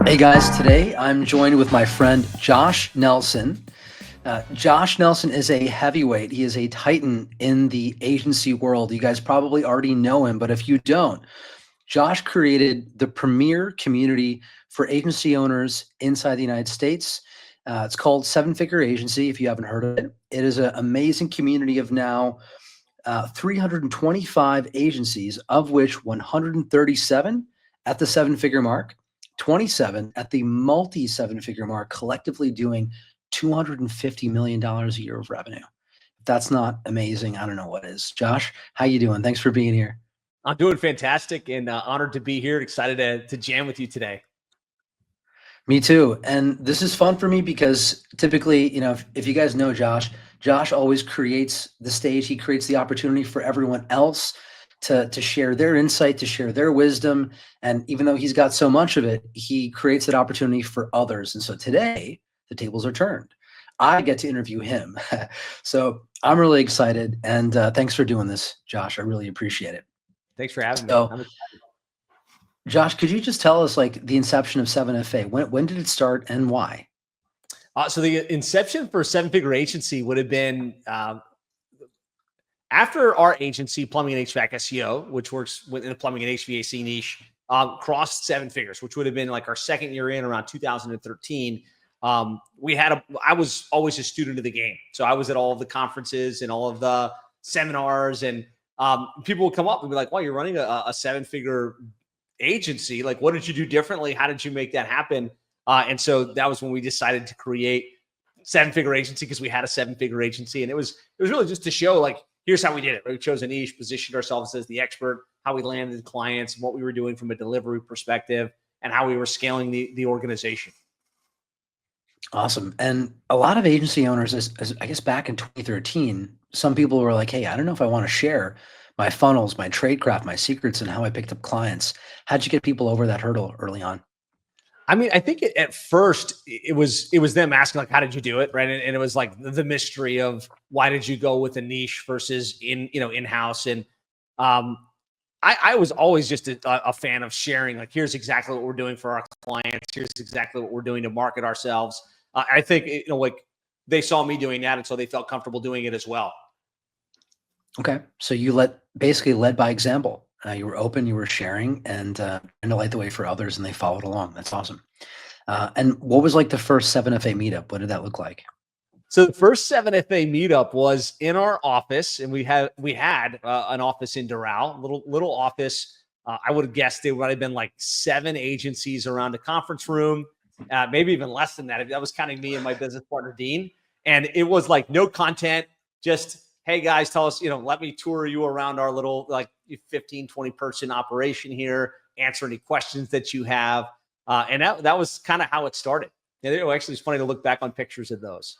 Hey guys, today I'm joined with my friend Josh Nelson. Josh Nelson is a heavyweight. He is a titan in the agency world. You guys probably already know him, but if you don't, Josh created the premier community for agency owners inside the United States. It's called Seven Figure Agency, if you haven't heard of it. It is an amazing community of now 325 agencies, of which 137 at the seven-figure mark, 27 at the multi-seven-figure mark, collectively doing $250 million a year of revenue. If that's not amazing, I don't know what is. Josh, how you doing? Thanks for being here. I'm doing fantastic and honored to be here. Excited to jam with you today. Me too. And this is fun for me because typically, if you guys know Josh, Josh always creates the stage. He creates the opportunity for everyone else to share their insight, to share their wisdom. And even though he's got so much of it, he creates that opportunity for others. And so today, the tables are turned. I get to interview him. So I'm really excited. And thanks for doing this, Josh. I really appreciate it. Thanks for having me. I'm excited. Josh, could you just tell us like the inception of 7FA? When did it start and why? So the inception for Seven Figure Agency would have been after our agency, Plumbing and HVAC SEO, which works within the plumbing and HVAC niche, crossed seven figures, which would have been like our second year in around 2013. I was always a student of the game. So I was at all of the conferences and all of the seminars, and people would come up and be like, well, you're running a seven-figure agency. Like, what did you do differently? How did you make that happen? And so that was when we decided to create Seven Figure Agency, because we had a seven-figure agency. And it was really just to show, like, here's how we did it. We chose a niche, positioned ourselves as the expert, how we landed clients, what we were doing from a delivery perspective, and how we were scaling the organization. Awesome. And a lot of agency owners, as I guess back in 2013, some people were like, hey, I don't know if I want to share my funnels, my tradecraft, my secrets, and how I picked up clients. How'd you get people over that hurdle early on? I mean, I think at first it was them asking, like, how did you do it? Right. And it was like the mystery of why did you go with a niche versus in-house. And I was always just a fan of sharing, like, here's exactly what we're doing for our clients. Here's exactly what we're doing to market ourselves. I think, like, they saw me doing that, and so they felt comfortable doing it as well. Okay. So you basically led by example. You were open, you were sharing, and to light the way for others, and they followed along. That's awesome. And what was like the first 7FA meetup? What did that look like? So the first 7FA meetup was in our office, and we had an office in Doral, little office. I would have guessed there would have been like 7 agencies around a conference room, maybe even less than that. That was counting me and my business partner, Dean. And it was like no content, just, hey guys, tell us, let me tour you around our little like 15, 20 person operation here, answer any questions that you have. And that was kind of how it started. And actually, it's funny to look back on pictures of those.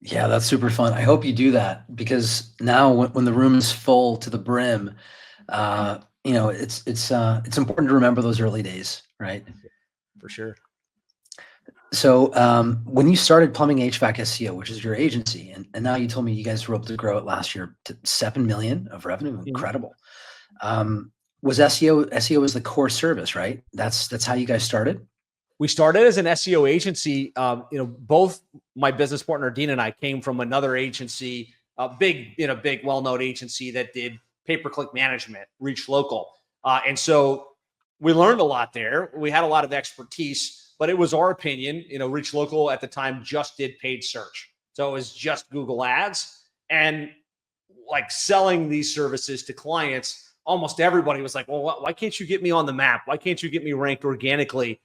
Yeah, that's super fun. I hope you do that, because now when the room is full to the brim, it's important to remember those early days, right? For sure. So when you started Plumbing HVAC SEO, which is your agency, and now you told me you guys were able to grow it last year to 7 million of revenue, incredible. Was SEO was the core service, right? That's how you guys started? We started as an SEO agency. Both my business partner, Dean, and I came from another agency, a big, well-known agency that did pay-per-click management, Reach Local. And so we learned a lot there. We had a lot of expertise, but it was our opinion, Reach Local at the time just did paid search. So it was just Google ads, and like selling these services to clients, almost everybody was like, well, why can't you get me on the map? Why can't you get me ranked organically?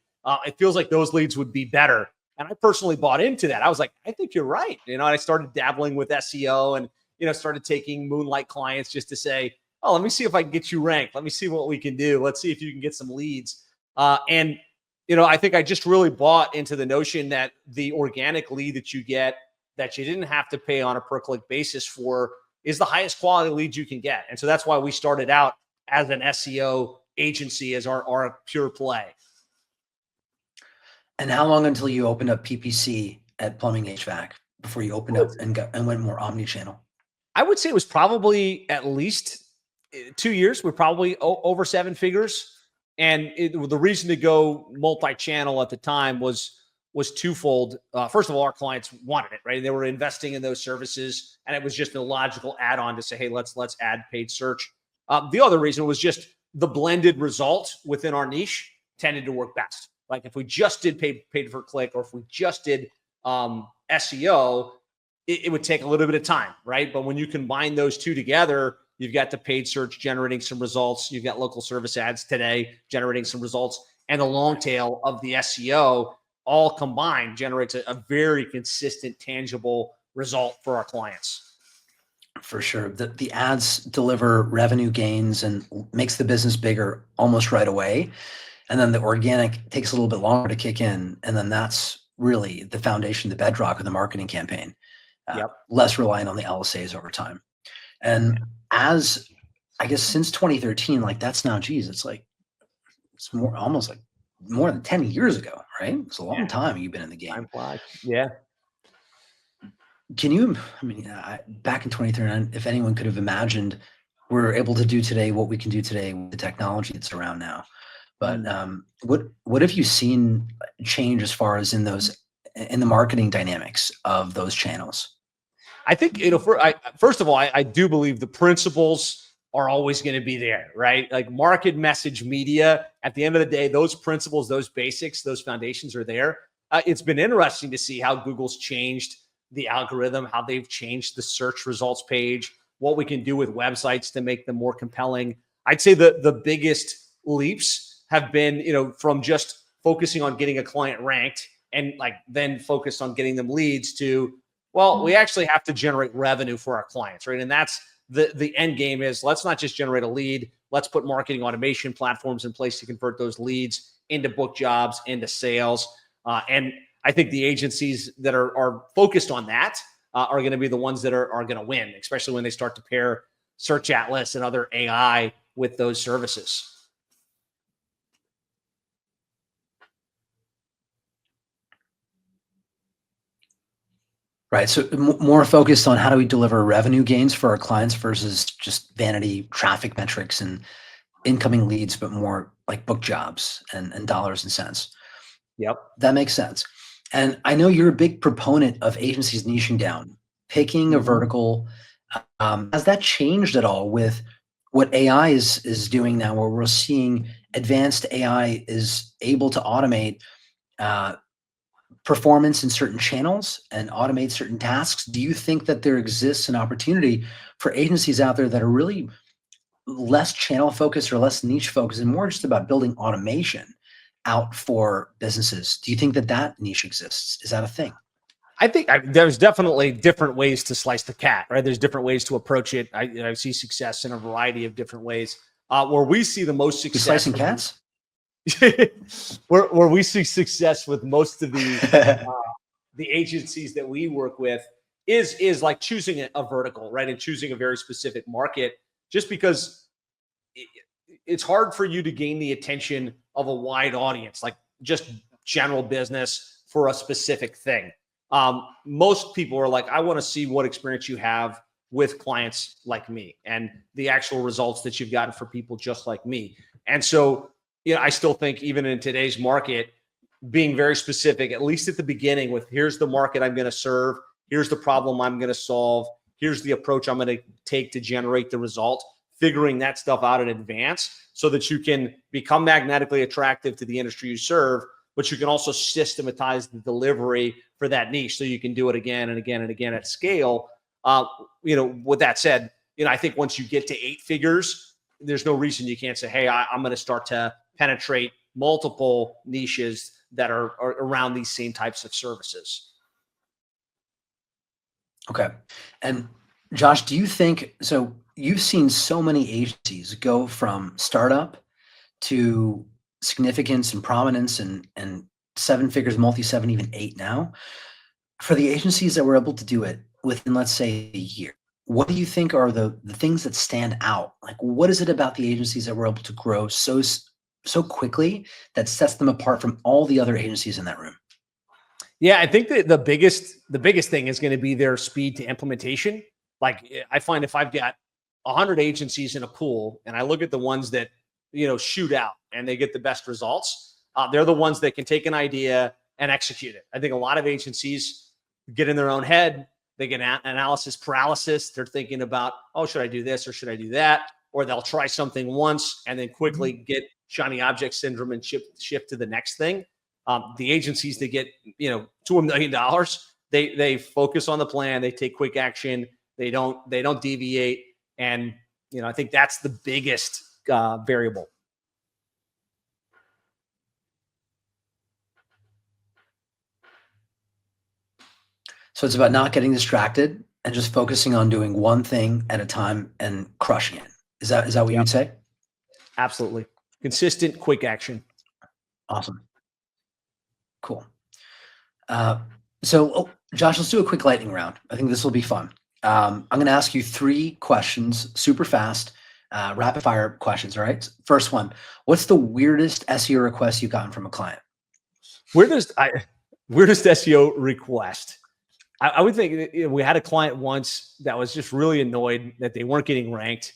It feels like those leads would be better. And I personally bought into that. I was like, I think you're right. And I started dabbling with SEO and, started taking moonlight clients just to say, oh, let me see if I can get you ranked. Let me see what we can do. Let's see if you can get some leads. And I think I just really bought into the notion that the organic lead that you get, that you didn't have to pay on a per click basis for, is the highest quality lead you can get. And so that's why we started out as an SEO agency, as our pure play. And how long until you opened up PPC at Plumbing HVAC before you opened up and went more omni-channel? I would say it was probably at least 2 years. We're probably over 7 figures. And the reason to go multi-channel at the time was twofold. First of all, our clients wanted it, right? They were investing in those services, and it was just a logical add-on to say, hey, let's add paid search. The other reason was just the blended result within our niche tended to work best. Like if we just did paid per click, or if we just did SEO, it would take a little bit of time, right? But when you combine those two together, you've got the paid search generating some results. You've got local service ads today generating some results, and the long tail of the SEO all combined generates a very consistent, tangible result for our clients. For sure. The ads deliver revenue gains and makes the business bigger almost right away. And then the organic takes a little bit longer to kick in. And then that's really the foundation, the bedrock of the marketing campaign. Less reliant on the LSAs over time. And as I guess since 2013, like that's now, geez, it's more almost like more than 10 years ago, right? It's a long time you've been in the game. Time flies. Yeah. Can you, I mean, back in 2013, if anyone could have imagined we're able to do today what we can do today with the technology that's around now. But what have you seen change as far as in the marketing dynamics of those channels? I think, first of all, I do believe the principles are always going to be there, right? Like market message media, at the end of the day, those principles, those basics, those foundations are there. It's been interesting to see how Google's changed the algorithm, how they've changed the search results page, what we can do with websites to make them more compelling. I'd say the biggest leaps have been, from just focusing on getting a client ranked and then focused on getting them leads to, well, we actually have to generate revenue for our clients, right? And that's the end game is, let's not just generate a lead. Let's put marketing automation platforms in place to convert those leads into book jobs, into sales. And I think the agencies that are focused on that are going to be the ones that are going to win, especially when they start to pair Search Atlas and other AI with those services. Right. So more focused on how do we deliver revenue gains for our clients versus just vanity traffic metrics and incoming leads, but more like book jobs and dollars and cents. Yep. That makes sense. And I know you're a big proponent of agencies niching down, picking a vertical. Has that changed at all with what AI is doing now, where we're seeing advanced AI is able to automate performance in certain channels and automate certain tasks? Do you think that there exists an opportunity for agencies out there that are really less channel focused or less niche focused and more just about building automation out for businesses? Do you think that niche exists? Is that a thing? I think there's definitely different ways to slice the cat, right? There's different ways to approach it. I see success in a variety of different ways. Where we see the most success, slicing cats. where we see success with most of the agencies that we work with is like choosing a vertical, right? And choosing a very specific market, just because it's hard for you to gain the attention of a wide audience, like just general business for a specific thing. Most people are like, I want to see what experience you have with clients like me and the actual results that you've gotten for people just like me. And so, I still think even in today's market, being very specific, at least at the beginning, with here's the market I'm going to serve, here's the problem I'm going to solve, here's the approach I'm going to take to generate the result, figuring that stuff out in advance so that you can become magnetically attractive to the industry you serve, but you can also systematize the delivery for that niche so you can do it again and again and again at scale. With that said, I think once you get to 8 figures, there's no reason you can't say, hey, I'm going to start to penetrate multiple niches that are around these same types of services. Okay. And Josh, do you think, so you've seen so many agencies go from startup to significance and prominence and 7 figures, multi-7, even 8 now. For the agencies that were able to do it within, let's say, a year, what do you think are the things that stand out? Like, what is it about the agencies that were able to grow so quickly that sets them apart from all the other agencies in that room? Yeah, I think that the biggest thing is going to be their speed to implementation. Like, I find if I've got 100 agencies in a pool and I look at the ones that shoot out and they get the best results. They're the ones that can take an idea and execute it. I think a lot of agencies get in their own head. They get analysis paralysis. They're thinking about, oh, should I do this or should I do that? Or they'll try something once and then quickly get shiny object syndrome and shift to the next thing. The agencies that get, to $1 million, they focus on the plan. They take quick action. They don't deviate. And, I think that's the biggest variable. So it's about not getting distracted and just focusing on doing one thing at a time and crushing it. Is that what you'd say? Absolutely. Consistent, quick action. Awesome. Cool. So Josh, let's do a quick lightning round. I think this will be fun. I'm going to ask you 3 questions, super fast, rapid fire questions. All right. First one, what's the weirdest SEO request you've gotten from a client? Weirdest SEO request. I would think we had a client once that was just really annoyed that they weren't getting ranked.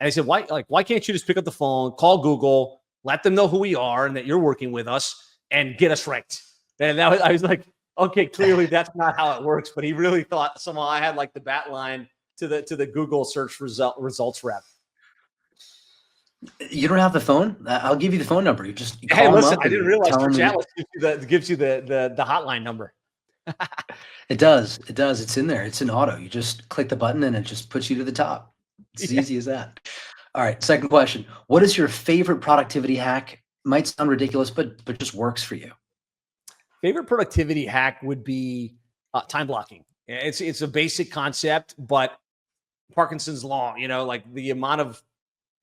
And I said, why can't you just pick up the phone, call Google, let them know who we are and that you're working with us and get us ranked? And I was like, okay, clearly that's not how it works. But he really thought somehow I had like the bat line to the Google search results rep. You don't have the phone? I'll give you the phone number. You call hey, listen, them up. I didn't realize Search Atlas gives you the hotline number. It does. It's in there. It's in auto. You just click the button and it just puts you to the top. It's as easy as that. All right. Second question. What is your favorite productivity hack? Might sound ridiculous, but just works for you. Favorite productivity hack would be time blocking. It's a basic concept, but Parkinson's law, like the amount of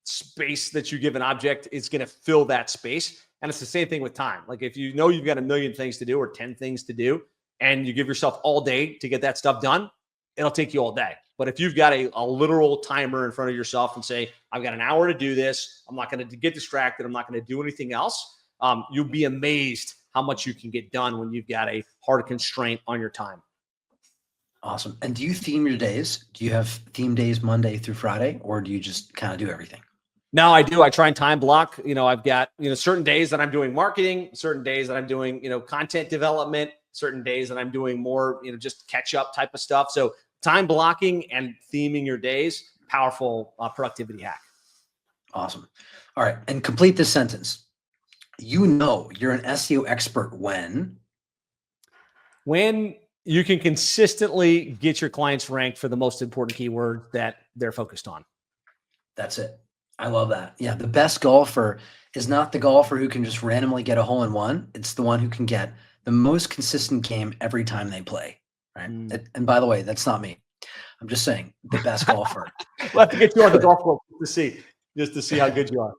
space that you give an object is going to fill that space. And it's the same thing with time. Like if you've got 1 million things to do or 10 things to do, and you give yourself all day to get that stuff done, it'll take you all day. But if you've got a literal timer in front of yourself and say, I've got an hour to do this, I'm not going to get distracted, I'm not going to do anything else, you'll be amazed how much you can get done when you've got a hard constraint on your time. Awesome. And do you theme your days? Do you have theme days Monday through Friday, or do you just kind of do everything? No, I do. I try and time block. I've got, certain days that I'm doing marketing, certain days that I'm doing, content development, certain days that I'm doing more, just catch up type of stuff. So time blocking and theming your days, powerful productivity hack. Awesome. All right. And complete this sentence. You're an SEO expert when you can consistently get your clients ranked for the most important keyword that they're focused on. That's it. I love that. Yeah. The best golfer is not the golfer who can just randomly get a hole in one. It's the one who can get the most consistent game every time they play. Right. And by the way, that's not me. I'm just saying the best golfer. We'll have to get you on the golf course just to see how good you are.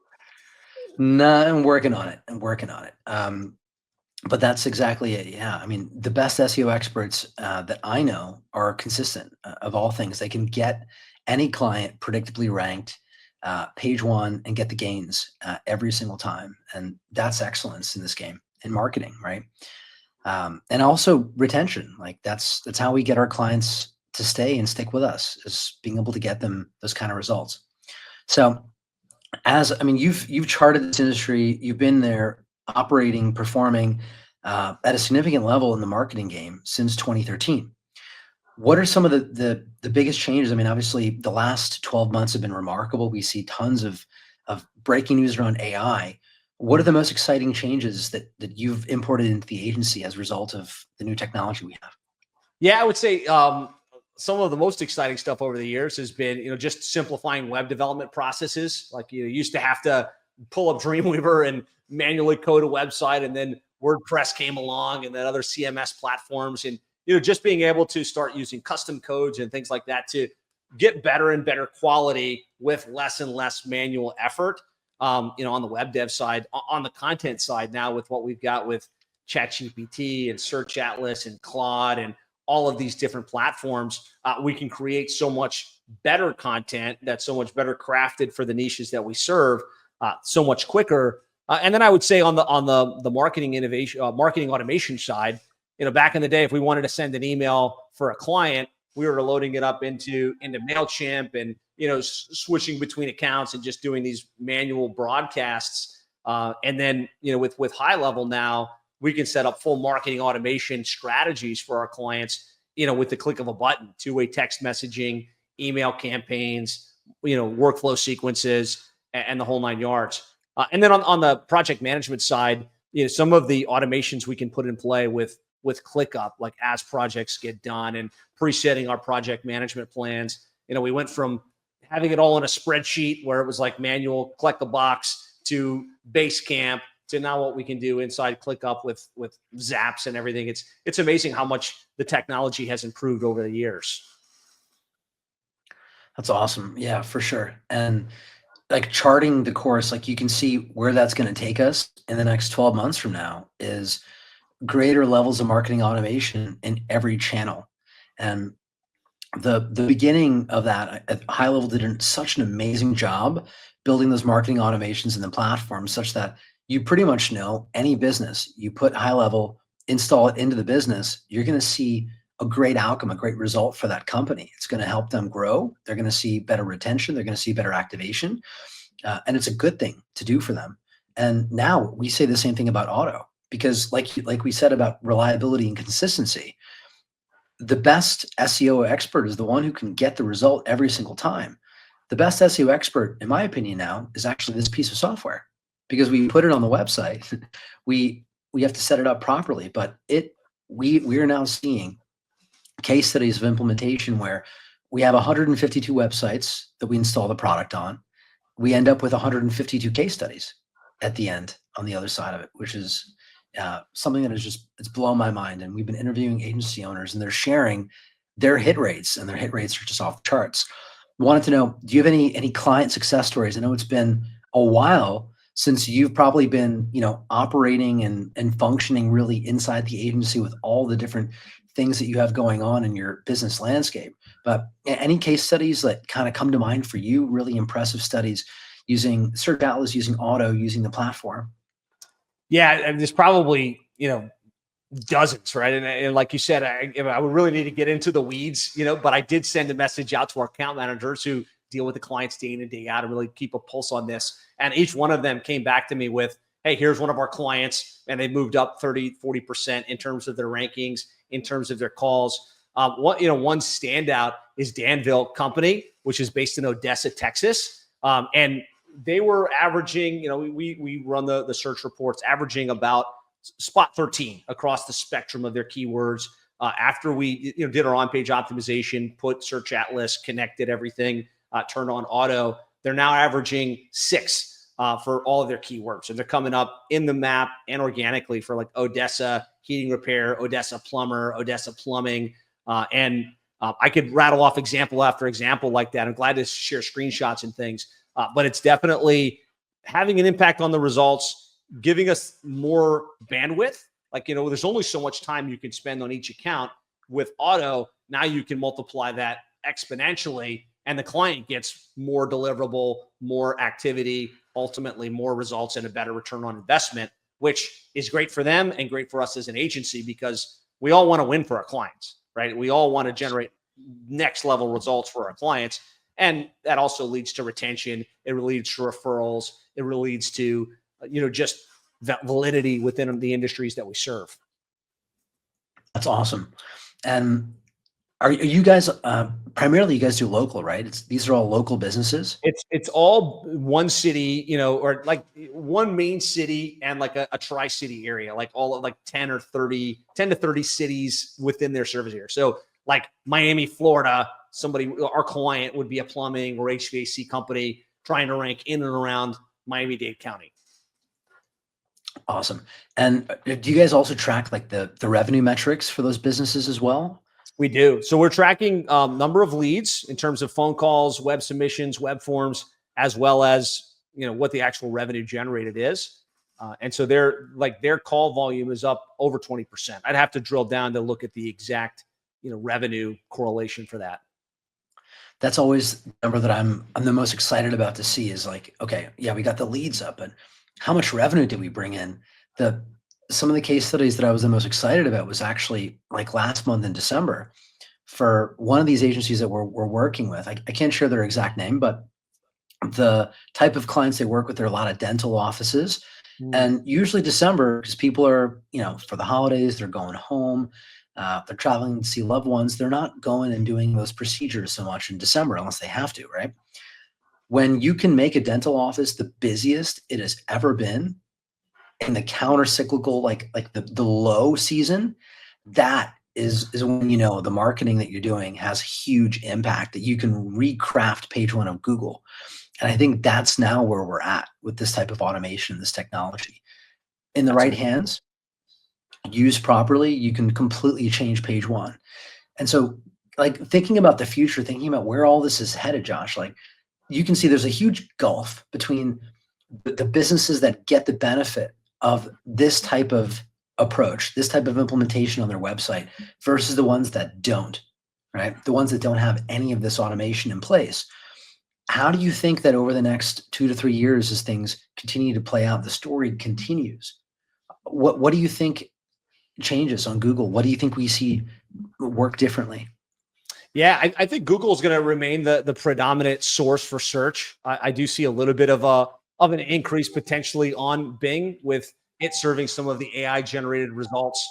No, I'm working on it. But that's exactly it. Yeah. I mean, the best SEO experts that I know are consistent of all things. They can get any client predictably ranked page 1 and get the gains every single time. And that's excellence in this game, in marketing, right? And also retention. Like that's how we get our clients to stay and stick with us, is being able to get them those kind of results. So you've charted this industry, you've been there operating, performing at a significant level in the marketing game since 2013. What are some of the biggest changes? I mean, obviously the last 12 months have been remarkable. We see tons of breaking news around AI. What are the most exciting changes that you've imported into the agency as a result of the new technology we have? Yeah, I would say some of the most exciting stuff over the years has been, just simplifying web development processes. Like you used to have to pull up Dreamweaver and manually code a website, and then WordPress came along and then other CMS platforms, and just being able to start using custom codes and things like that to get better and better quality with less and less manual effort. On the web dev side, on the content side now with what we've got with ChatGPT and Search Atlas and Claude and all of these different platforms, we can create so much better content that's so much better crafted for the niches that we serve, so much quicker. And then I would say on the marketing innovation, marketing automation side, back in the day, if we wanted to send an email for a client, we were loading it up into MailChimp and, switching between accounts and just doing these manual broadcasts. And then, with high level now, we can set up full marketing automation strategies for our clients, with the click of a button, two-way text messaging, email campaigns, workflow sequences, and the whole 9 yards. And then on the project management side, some of the automations we can put in play with ClickUp, like as projects get done and presetting our project management plans. We went from having it all in a spreadsheet where it was like manual, collect the box, to Basecamp, to now what we can do inside ClickUp with Zaps and everything. It's amazing how much the technology has improved over the years. That's awesome. Yeah, for sure. And like charting the course, like you can see where that's going to take us in the next 12 months from now is greater levels of marketing automation in every channel. And the beginning of that at high level did such an amazing job building those marketing automations in the platform, such that you pretty much know any business you put high level, install it into the business, you're going to see a great outcome, a great result for that company. It's going to help them grow. They're going to see better retention. They're going to see better activation. And it's a good thing to do for them. And now we say the same thing about auto, because like we said about reliability and consistency, the best SEO expert is the one who can get the result every single time. The best SEO expert, in my opinion now, is actually this piece of software, because we put it on the website. we have to set it up properly, but we are now seeing case studies of implementation where we have 152 websites that we install the product on. We end up with 152 case studies at the end on the other side of it, which is something that it's blown my mind. And we've been interviewing agency owners and they're sharing their hit rates, and their hit rates are just off the charts. Wanted to know, do you have any client success stories? I know it's been a while since you've probably been, operating and functioning really inside the agency with all the different things that you have going on in your business landscape. But any case studies that kind of come to mind for you, really impressive studies using Search Atlas, using auto, using the platform? Yeah, and there's probably, dozens, right? And like you said, I would really need to get into the weeds, but I did send a message out to our account managers who deal with the clients day in and day out and really keep a pulse on this. And each one of them came back to me with, hey, here's one of our clients, and they moved up 30, 40% in terms of their rankings, in terms of their calls. One standout is Danville Company, which is based in Odessa, Texas. And they were averaging, we run the search reports, averaging about spot 13 across the spectrum of their keywords. After we did our on-page optimization, put Search Atlas, connected everything, turned on auto, they're now averaging 6 for all of their keywords. And they're coming up in the map and organically for like Odessa heating repair, Odessa plumber, Odessa plumbing. And I could rattle off example after example like that. I'm glad to share screenshots and things, but it's definitely having an impact on the results, giving us more bandwidth. Like, there's only so much time you can spend on each account. With auto, now you can multiply that exponentially, and the client gets more deliverable, more activity, ultimately more results and a better return on investment, which is great for them and great for us as an agency, because we all want to win for our clients, right? We all want to generate next level results for our clients. And that also leads to retention. It leads to referrals. It leads to, just that validity within the industries that we serve. That's awesome. And are you guys primarily, you guys do local, right? These are all local businesses. It's all one city, or like one main city and like a tri-city area, like all of like 10 to 30 cities within their service area. So like Miami, Florida, our client would be a plumbing or HVAC company trying to rank in and around Miami-Dade County. Awesome. And do you guys also track like the revenue metrics for those businesses as well? We do. So we're tracking number of leads in terms of phone calls, web submissions, web forms, as well as, what the actual revenue generated is. And so their call volume is up over 20%. I'd have to drill down to look at the exact, revenue correlation for that. That's always the number that I'm the most excited about to see is like, okay, yeah, we got the leads up, and how much revenue did we bring in? Some of the case studies that I was the most excited about was actually like last month in December, for one of these agencies that we're working with. I can't share their exact name, but the type of clients they work with, there are a lot of dental offices. And usually December, because people are, for the holidays, they're going home, they're traveling to see loved ones. They're not going and doing those procedures so much in December unless they have to, right? When you can make a dental office the busiest it has ever been in the counter cyclical, like the low season, that is when the marketing that you're doing has huge impact, that you can recraft page one of Google. And I think that's now where we're at with this type of automation, this technology. In the right hands, used properly, you can completely change page one. And so, like, thinking about the future, thinking about where all this is headed, Josh, like, you can see there's a huge gulf between the businesses that get the benefit of this type of approach, this type of implementation on their website versus the ones that don't, right? The ones that don't have any of this automation in place. How do you think that over the next 2 to 3 years, as things continue to play out, the story continues? What do you think changes on Google? What do you think we see work differently? Yeah, I think Google is going to remain the predominant source for search. I do see a little bit of an increase potentially on Bing with it serving some of the AI generated results.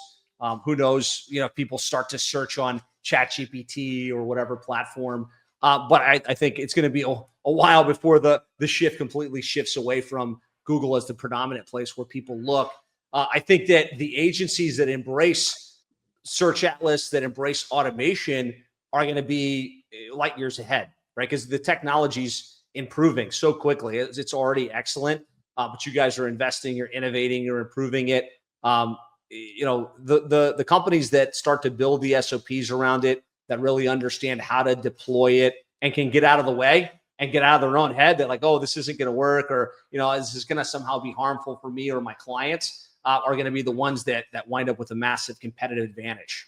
Who knows? If people start to search on ChatGPT or whatever platform. But I think it's going to be a while before the shift completely shifts away from Google as the predominant place where people look. I think that the agencies that embrace Search Atlas, that embrace automation, are going to be light years ahead, right? Because the technology's improving so quickly. It's already excellent, but you guys are investing, you're innovating, you're improving it. The companies that start to build the SOPs around it, that really understand how to deploy it and can get out of the way and get out of their own head, that like, oh, this isn't going to work, or this is going to somehow be harmful for me or my clients, are going to be the ones that wind up with a massive competitive advantage.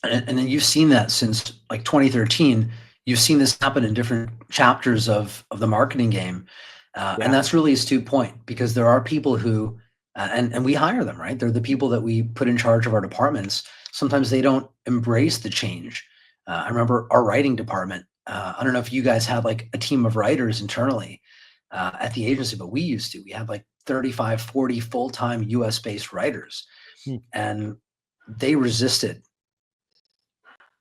And then you've seen that since like 2013. You've seen this happen in different chapters of the marketing game. And that's really astute point, because there are people who, and we hire them, right? They're the people that we put in charge of our departments. Sometimes they don't embrace the change. I remember our writing department. I don't know if you guys had like a team of writers internally at the agency, but we used to. We had like 35, 40 full-time US-based writers. And they resisted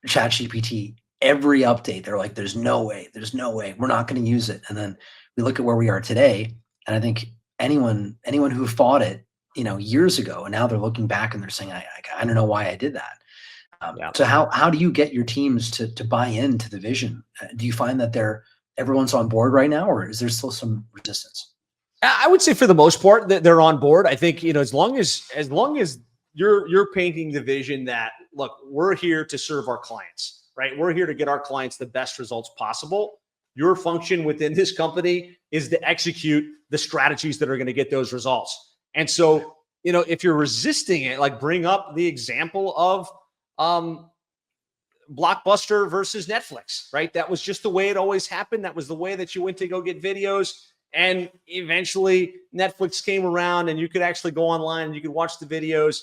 ChatGPT. Every update, they're like, there's no way, we're not going to use it. And then we look at where we are today, and I think anyone who fought it, years ago, and now they're looking back and they're saying, I don't know why I did that. So how do you get your teams to buy into the vision? Do you find that everyone's on board right now, or is there still some resistance? I would say for the most part that they're on board. I think, as long as you're painting the vision that, look, we're here to serve our clients, right? We're here to get our clients the best results possible. Your function within this company is to execute the strategies that are going to get those results. And so, if you're resisting it, like, bring up the example of Blockbuster versus Netflix, right? That was just the way it always happened. That was the way that you went to go get videos. And eventually Netflix came around and you could actually go online and you could watch the videos.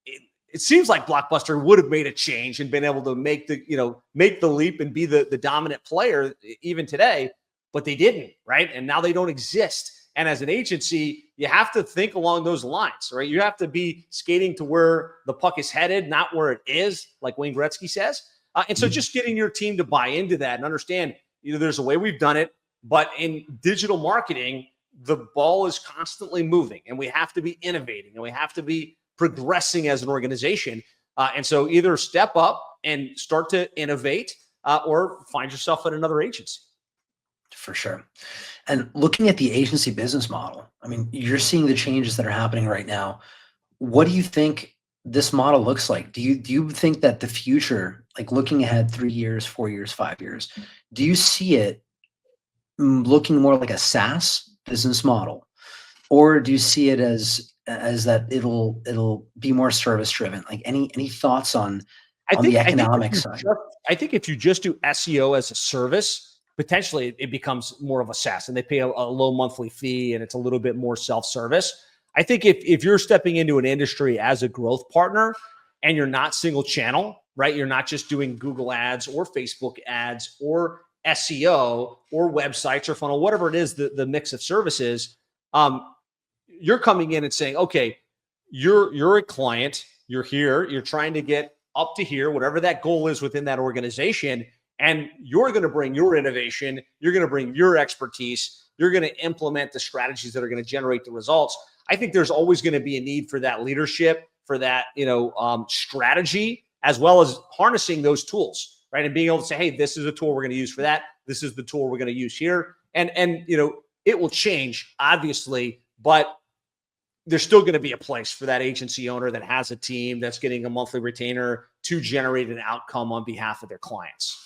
It seems like Blockbuster would have made a change and been able to make the leap and be the dominant player even today, but they didn't, right? And now they don't exist. And as an agency, you have to think along those lines, right? You have to be skating to where the puck is headed, not where it is, like Wayne Gretzky says. And so just getting your team to buy into that and understand, there's a way we've done it, but in digital marketing, the ball is constantly moving, and we have to be innovating, and we have to be progressing as an organization. And so either step up and start to innovate, or find yourself at another agency. For sure. And looking at the agency business model, I mean, you're seeing the changes that are happening right now. What do you think this model looks like? Do you think that the future, like looking ahead 3 years, 4 years, 5 years, do you see it looking more like a SaaS business model, or do you see it as that it'll be more service driven? Like, any thoughts on the economic side? I think if you just do SEO as a service, potentially it becomes more of a SaaS, and they pay a low monthly fee, and it's a little bit more self-service. I think if you're stepping into an industry as a growth partner and you're not single channel, right? You're not just doing Google ads or Facebook ads or SEO or websites or funnel, whatever it is, the mix of services. You're coming in and saying, okay, you're a client, you're here, you're trying to get up to here, whatever that goal is within that organization. And you're going to bring your innovation, you're going to bring your expertise, you're going to implement the strategies that are going to generate the results. I think there's always going to be a need for that leadership, for that, strategy, as well as harnessing those tools, right? And being able to say, hey, this is a tool we're going to use for that. This is the tool we're going to use here. And it will change, obviously, but there's still going to be a place for that agency owner that has a team that's getting a monthly retainer to generate an outcome on behalf of their clients.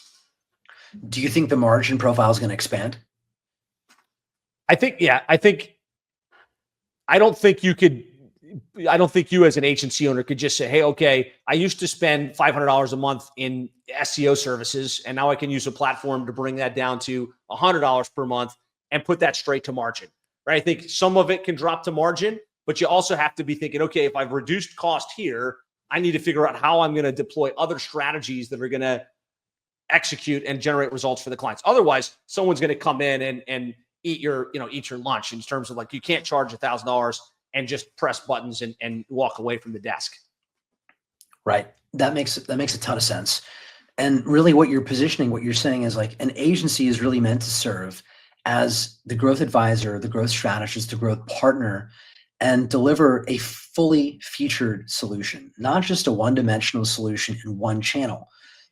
Do you think the margin profile is going to expand? I don't think you as an agency owner could just say, hey, okay, I used to spend $500 a month in SEO services, and now I can use a platform to bring that down to $100 per month and put that straight to margin, right? I think some of it can drop to margin, but you also have to be thinking, okay, if I've reduced cost here, I need to figure out how I'm going to deploy other strategies that are going to execute and generate results for the clients. Otherwise, someone's going to come in and eat your lunch, in terms of like, you can't charge $1,000 and just press buttons and walk away from the desk. Right. That makes a ton of sense. And really what you're positioning, what you're saying is like an agency is really meant to serve as the growth advisor, the growth strategist, the growth partner, and deliver a fully featured solution, not just a one-dimensional solution in one channel,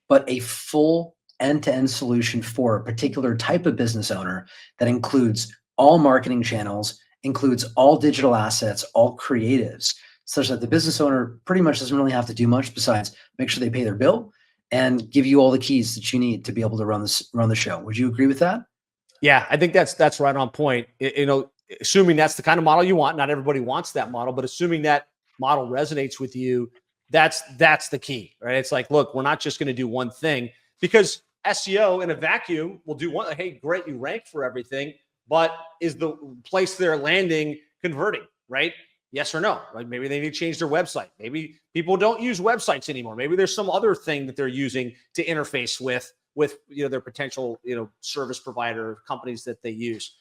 but a full end-to-end solution for a particular type of business owner that includes all marketing channels, includes all digital assets, all creatives, such that the business owner pretty much doesn't really have to do much besides make sure they pay their bill and give you all the keys that you need to be able to run the show. Would you agree with that? Yeah, I think that's right on point. Assuming that's the kind of model you want, not everybody wants that model, but assuming that model resonates with you, that's the key, right? It's like, look, we're not just going to do one thing, because SEO in a vacuum will do one. Hey, great, you rank for everything, but is the place they're landing converting, right? Yes or no? Like maybe they need to change their website. Maybe people don't use websites anymore. Maybe there's some other thing that they're using to interface with their potential service provider companies that they use.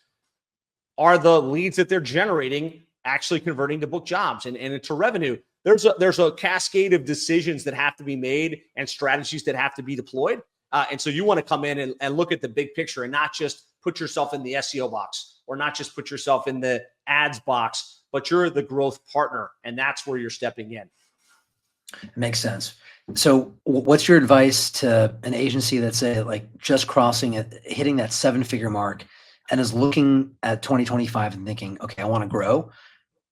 Are the leads that they're generating actually converting to book jobs and into revenue? There's a cascade of decisions that have to be made and strategies that have to be deployed. And so you want to come in and look at the big picture and not just put yourself in the SEO box or not just put yourself in the ads box, but you're the growth partner, and that's where you're stepping in. Makes sense. So what's your advice to an agency that's just crossing it, hitting that 7-figure mark, and is looking at 2025 and thinking, okay, I want to grow?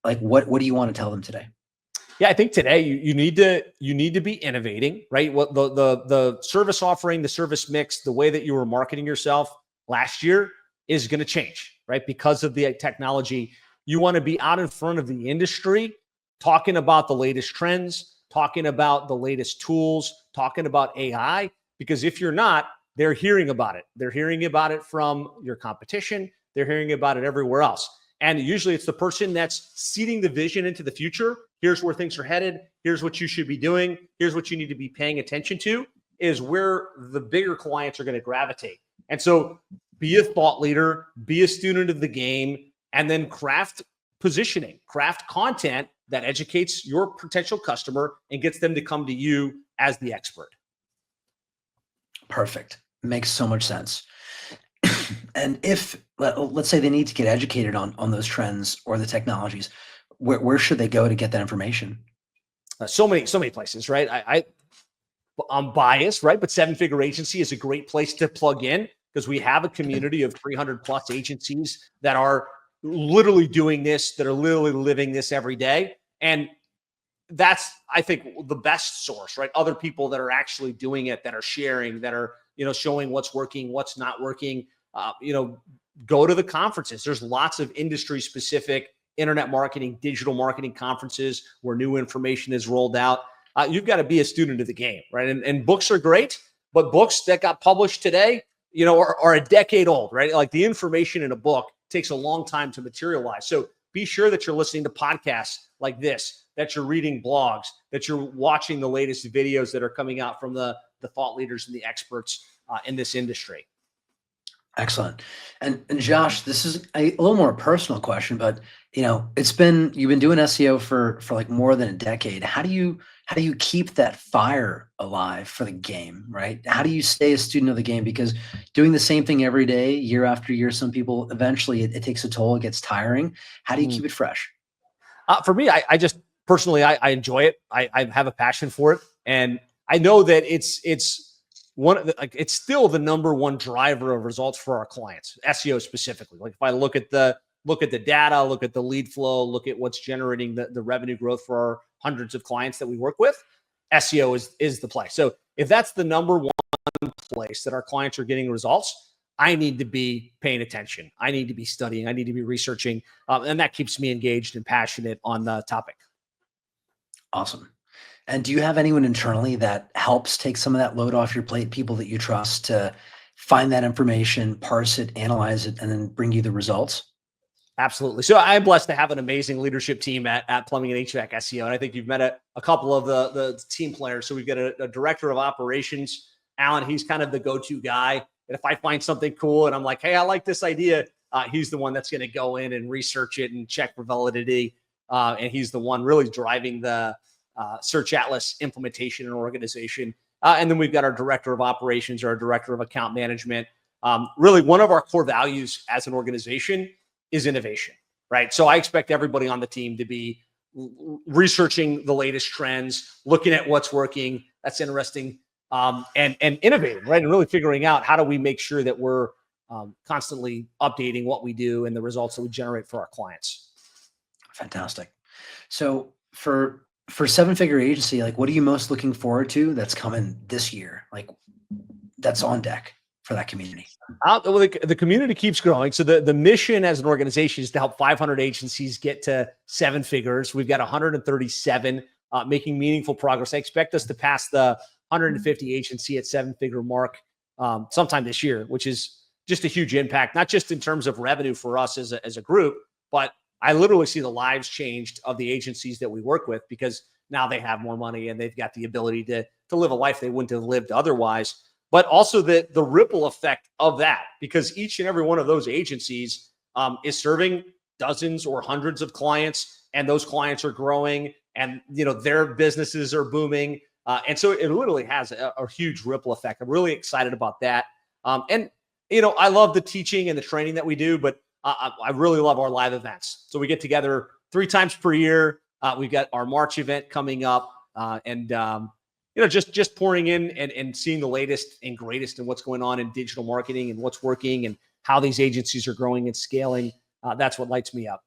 Like, what do you want to tell them today? Yeah, I think today you need to be innovating, right? What the service offering, the service mix, the way that you were marketing yourself last year is going to change, right? Because of the technology. You want to be out in front of the industry, talking about the latest trends, talking about the latest tools, talking about AI, because if you're not, they're hearing about it. They're hearing about it from your competition. They're hearing about it everywhere else. And usually it's the person that's seeding the vision into the future. Here's where things are headed. Here's what you should be doing. Here's what you need to be paying attention to, is where the bigger clients are going to gravitate. And so be a thought leader, be a student of the game, and then craft positioning, craft content that educates your potential customer and gets them to come to you as the expert. Perfect. Makes so much sense. And if, let's say they need to get educated on those trends or the technologies, where should they go to get that information? So many places, right? I'm biased, right? But 7-Figure Agency is a great place to plug in, because we have a community of 300 plus agencies that are literally doing this, that are literally living this every day. And that's, I think, the best source, right? Other people that are actually doing it, that are sharing, that are, showing what's working, what's not working. Go to the conferences. There's lots of industry specific internet marketing, digital marketing conferences where new information is rolled out. You've got to be a student of the game, right? And books are great, but books that got published today, are a decade old, right? Like the information in a book takes a long time to materialize. So be sure that you're listening to podcasts like this, that you're reading blogs, that you're watching the latest videos that are coming out from the thought leaders and the experts in this industry. Excellent. And Josh, this is a little more personal question, but you've been doing SEO for like more than a decade. How do you keep that fire alive for the game, right? How do you stay a student of the game? Because doing the same thing every day, year after year, some people eventually it takes a toll, it gets tiring. How do you keep it fresh? For me, I just personally, I enjoy it. I have a passion for it. And I know that it's still the number one driver of results for our clients, SEO specifically. Like if I look at the data, look at the lead flow, look at what's generating the revenue growth for our hundreds of clients that we work with, SEO is the play. So if that's the number one place that our clients are getting results, I need to be paying attention. I need to be studying. I need to be researching. And that keeps me engaged and passionate on the topic. Awesome. And do you have anyone internally that helps take some of that load off your plate, people that you trust to find that information, parse it, analyze it, and then bring you the results? Absolutely. So I'm blessed to have an amazing leadership team at Plumbing and HVAC SEO. And I think you've met a couple of the team players. So we've got a director of operations, Alan. He's kind of the go-to guy. And if I find something cool and I'm like, hey, I like this idea, he's the one that's going to go in and research it and check for validity. And he's the one really driving the Search Atlas implementation and organization. And then we've got our director of operations or our director of account management. Really, one of our core values as an organization is innovation, right? So I expect everybody on the team to be researching the latest trends, looking at what's working. That's interesting. And innovating, right? And really figuring out how do we make sure that we're constantly updating what we do and the results that we generate for our clients. Fantastic. So for seven-figure agency, like what are you most looking forward to that's coming this year? Like that's on deck for that community? Well, the community keeps growing. So the mission as an organization is to help 500 agencies get to seven figures. We've got 137 making meaningful progress. I expect us to pass the 150 agency at seven-figure mark sometime this year, which is just a huge impact, not just in terms of revenue for us as a group, but I literally see the lives changed of the agencies that we work with because now they have more money and they've got the ability to live a life they wouldn't have lived otherwise. But also the ripple effect of that, because each and every one of those agencies is serving dozens or hundreds of clients, and those clients are growing, and their businesses are booming, and so it literally has a huge ripple effect. I'm really excited about that, and I love the teaching and the training that we do, but I really love our live events. So we get together 3 times per year. We've got our March event coming up, and just pouring in and seeing the latest and greatest in what's going on in digital marketing and what's working and how these agencies are growing and scaling. That's what lights me up.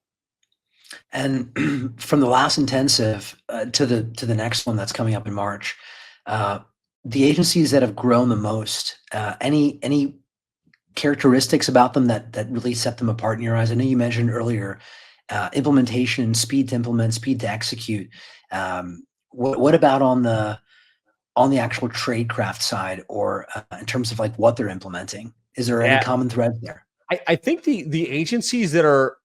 And from the last intensive to the next one that's coming up in March, the agencies that have grown the most, any characteristics about them that really set them apart in your eyes? I know you mentioned earlier implementation, speed to implement, speed to execute. What about on the actual tradecraft side, or in terms of like what they're implementing? Is there any common thread there? I think the agencies that are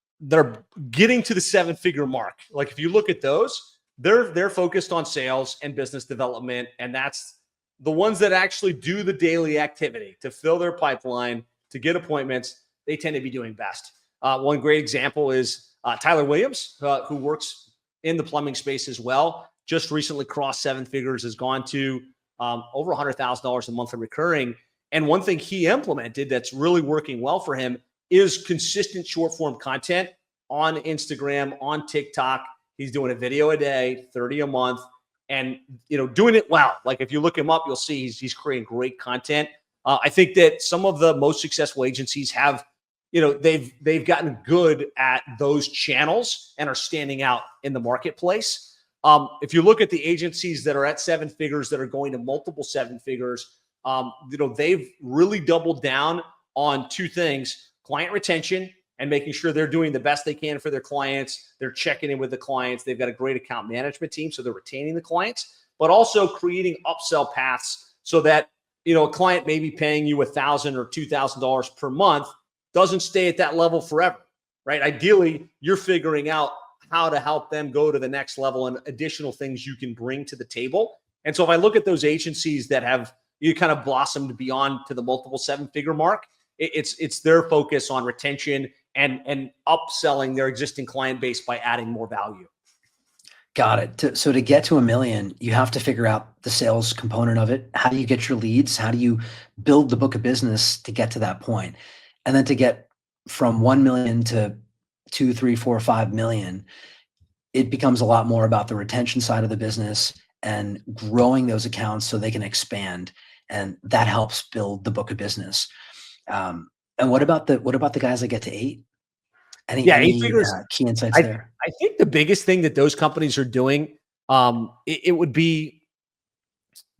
getting to the seven-figure mark, like if you look at those, they're focused on sales and business development, and that's the ones that actually do the daily activity to fill their pipeline, to get appointments. They tend to be doing best. One great example is Tyler Williams, who works in the plumbing space as well. Just recently crossed 7 figures, has gone to over $100,000 a month of recurring. And one thing he implemented that's really working well for him is consistent short form content on Instagram, on TikTok. He's doing a video a day, 30 a month, and doing it well. Like if you look him up, you'll see he's creating great content. I think that some of the most successful agencies have, they've gotten good at those channels and are standing out in the marketplace. If you look at the agencies that are at 7 figures that are going to multiple 7 figures, they've really doubled down on 2 things: client retention and making sure they're doing the best they can for their clients. They're checking in with the clients. They've got a great account management team, so they're retaining the clients, but also creating upsell paths so that, a client may be paying you $1,000 or $2,000 per month, doesn't stay at that level forever. right? Ideally, you're figuring out how to help them go to the next level and additional things you can bring to the table. And so if I look at those agencies that have you kind of blossomed beyond to the multiple seven-figure mark, it's their focus on retention and upselling their existing client base by adding more value. Got it. So to get to 1 million, you have to figure out the sales component of it. How do you get your leads? How do you build the book of business to get to that point? And then to get from 1 million to 2, 3, 4, 5 million, it becomes a lot more about the retention side of the business and growing those accounts so they can expand. And that helps build the book of business. And what about the guys that get to 8? Any 8 figures. key insights there? I think the biggest thing that those companies are doing, it would be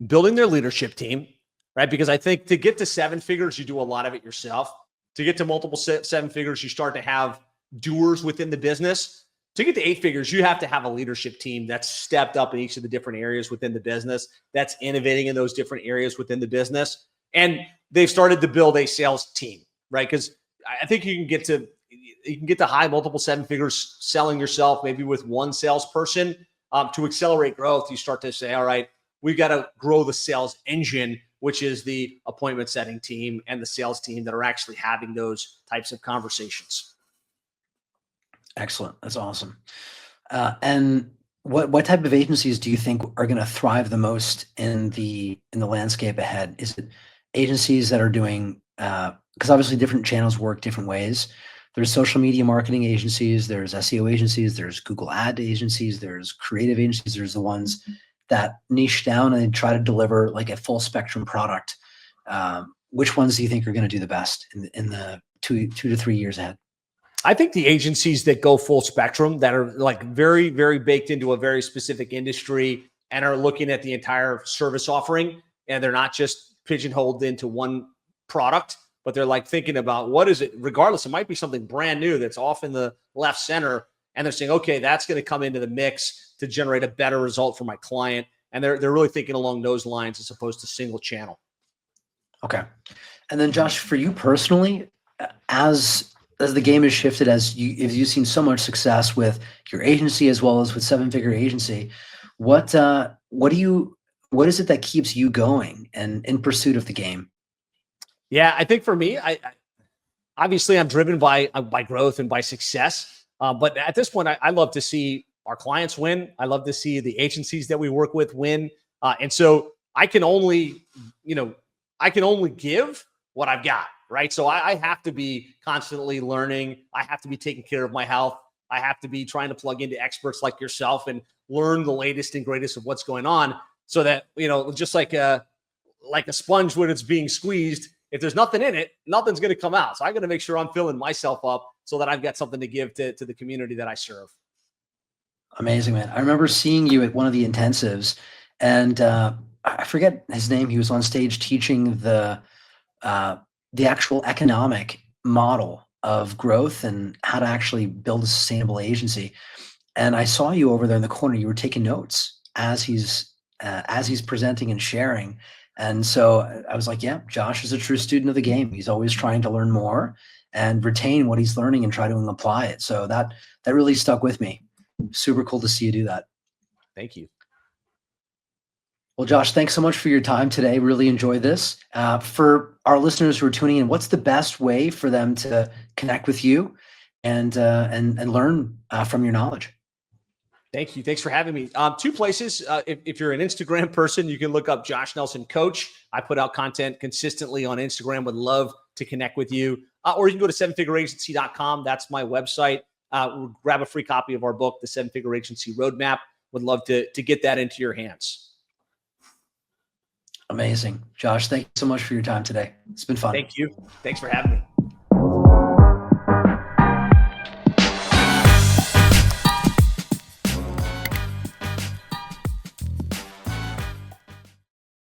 building their leadership team, right? Because I think to get to 7 figures, you do a lot of it yourself. To get to multiple 7 figures, you start to have doers within the business. To get to 8 figures, you have to have a leadership team that's stepped up in each of the different areas within the business, that's innovating in those different areas within the business. And they've started to build a sales team, right? Because I think you can get to high multiple 7 figures selling yourself, maybe with one salesperson. To accelerate growth, you start to say, all right, we've got to grow the sales engine, which is the appointment setting team and the sales team that are actually having those types of conversations. Excellent. That's awesome. And what type of agencies do you think are going to thrive the most in the landscape ahead? Is it agencies that are doing, because obviously different channels work different ways. There's social media marketing agencies, there's SEO agencies, there's Google ad agencies, there's creative agencies, there's the ones that niche down and try to deliver like a full spectrum product. Which ones do you think are going to do the best in the 2 to 3 years ahead? I think the agencies that go full spectrum, that are like very, very baked into a very specific industry and are looking at the entire service offering, and they're not just pigeonholed into one product, but they're like thinking about what is it, regardless, it might be something brand new that's off in the left center. And they're saying, okay, that's going to come into the mix to generate a better result for my client. And they're really thinking along those lines as opposed to single channel. Okay. And then Josh, for you personally, as the game has shifted, as you've seen so much success with your agency as well as with 7-figure agency, what is it that keeps you going and in pursuit of the game? Yeah, I think for me, I obviously I'm driven by growth and by success. But at this point, I love to see our clients win. I love to see the agencies that we work with win. And so I can only give what I've got, right? So I have to be constantly learning. I have to be taking care of my health. I have to be trying to plug into experts like yourself and learn the latest and greatest of what's going on, so that, just like a sponge when it's being squeezed, if there's nothing in it, nothing's going to come out. So I got to make sure I'm filling myself up so that I've got something to give to the community that I serve. Amazing, man. I remember seeing you at one of the intensives, and I forget his name. He was on stage teaching the actual economic model of growth and how to actually build a sustainable agency. And I saw you over there in the corner. You were taking notes as he's presenting and sharing. And so I was like, yeah, Josh is a true student of the game. He's always trying to learn more and retain what he's learning and try to apply it. So that really stuck with me. Super cool to see you do that. Thank you. Well, Josh, thanks so much for your time today. Really enjoyed this. For our listeners who are tuning in, what's the best way for them to connect with you and learn from your knowledge? Thank you. Thanks for having me. 2 places. If you're an Instagram person, you can look up Josh Nelson Coach. I put out content consistently on Instagram. Would love to connect with you. Or you can go to 7figureagency.com. That's my website. Grab a free copy of our book, The 7-Figure Agency Roadmap. Would love to get that into your hands. Amazing. Josh, thank you so much for your time today. It's been fun. Thank you. Thanks for having me.